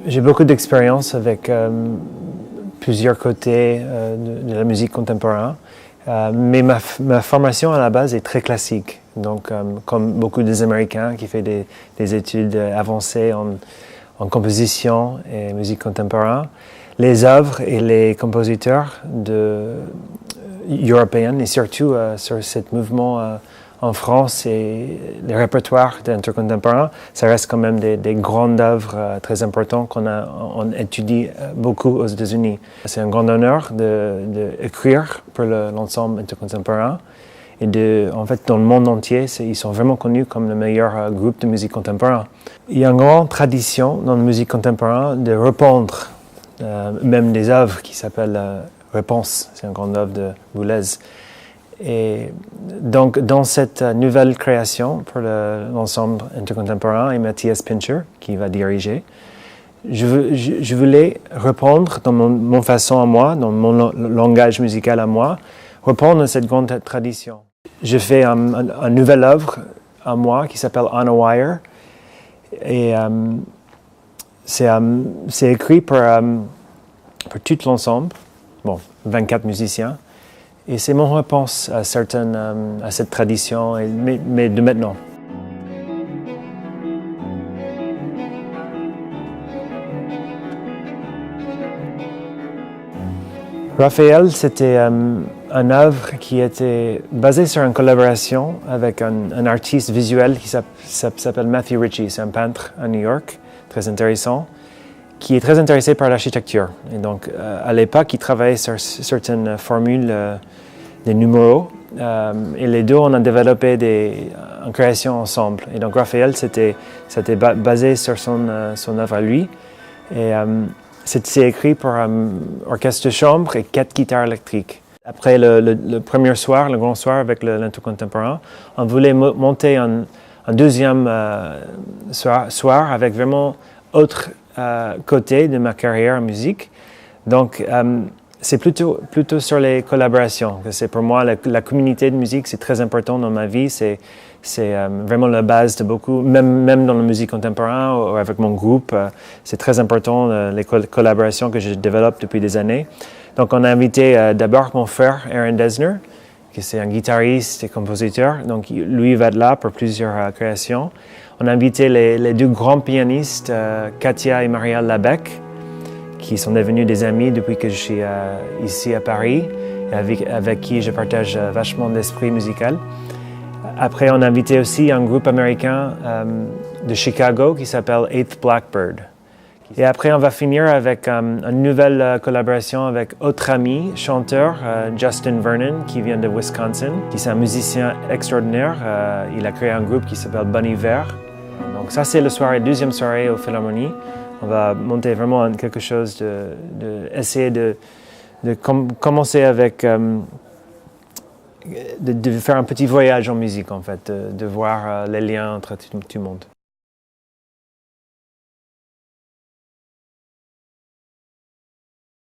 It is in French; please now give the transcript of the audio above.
J'ai beaucoup d'expérience avec plusieurs côtés de la musique contemporaine, mais ma formation à la base est très classique. Donc, comme beaucoup des Américains qui font des études avancées en composition et musique contemporaine, les œuvres et les compositeurs européens et surtout sur ce mouvement en France et les répertoires d'intercontemporain, ça reste quand même des grandes œuvres très importantes qu'on étudie beaucoup aux États-Unis. C'est un grand honneur d'écrire pour l'ensemble intercontemporain. Et en fait, dans le monde entier, ils sont vraiment connus comme le meilleur groupe de musique contemporaine. Il y a une grande tradition dans la musique contemporaine de reprendre même des œuvres qui s'appellent Réponse. C'est une grande œuvre de Boulez. Et donc, dans cette nouvelle création pour l'ensemble intercontemporain, et Matthias Pincher, qui va diriger, je voulais reprendre dans mon façon à moi, dans mon langage musical à moi, reprendre cette grande tradition. Je fais une nouvelle œuvre à moi qui s'appelle On a Wire. Et c'est écrit pour tout l'ensemble, 24 musiciens. Et c'est mon réponse à cette tradition, mais de maintenant. Raphaël, c'était une œuvre qui était basée sur une collaboration avec un artiste visuel qui s'appelle Matthew Ritchie. C'est un peintre à New York, très intéressant, qui est très intéressé par l'architecture. Et donc, à l'époque, il travaillait sur certaines formules des numéros. Et les deux, on a développé une création ensemble. Et donc, Raphaël, c'était basé sur son œuvre à lui. Et c'est écrit pour orchestre de chambre et 4 guitares électriques. Après le premier soir, le grand soir avec l'intercontemporain, on voulait monter un deuxième soir avec vraiment autre côté de ma carrière en musique. Donc, c'est plutôt sur les collaborations. C'est pour moi, la communauté de musique, c'est très important dans ma vie. C'est vraiment la base de beaucoup, même dans la musique contemporaine ou avec mon groupe. C'est très important, les collaborations que je développe depuis des années. Donc, on a invité d'abord mon frère, Aaron Dessner, qui est un guitariste et compositeur. Donc, lui va être là pour plusieurs créations. On a invité les deux grands pianistes, Katia et Marielle Labec, qui sont devenus des amis depuis que je suis ici à Paris, avec qui je partage vachement d'esprit musical. Après, on a invité aussi un groupe américain de Chicago qui s'appelle Eighth Blackbird. Et après, on va finir avec une nouvelle collaboration avec autre ami, chanteur, Justin Vernon, qui vient de Wisconsin, qui est un musicien extraordinaire. Il a créé un groupe qui s'appelle Bon Hiver. Donc ça, c'est la deuxième soirée au Philharmonie. On va monter vraiment quelque chose essayer de commencer avec, de faire un petit voyage en musique en fait, de voir les liens entre tout le monde.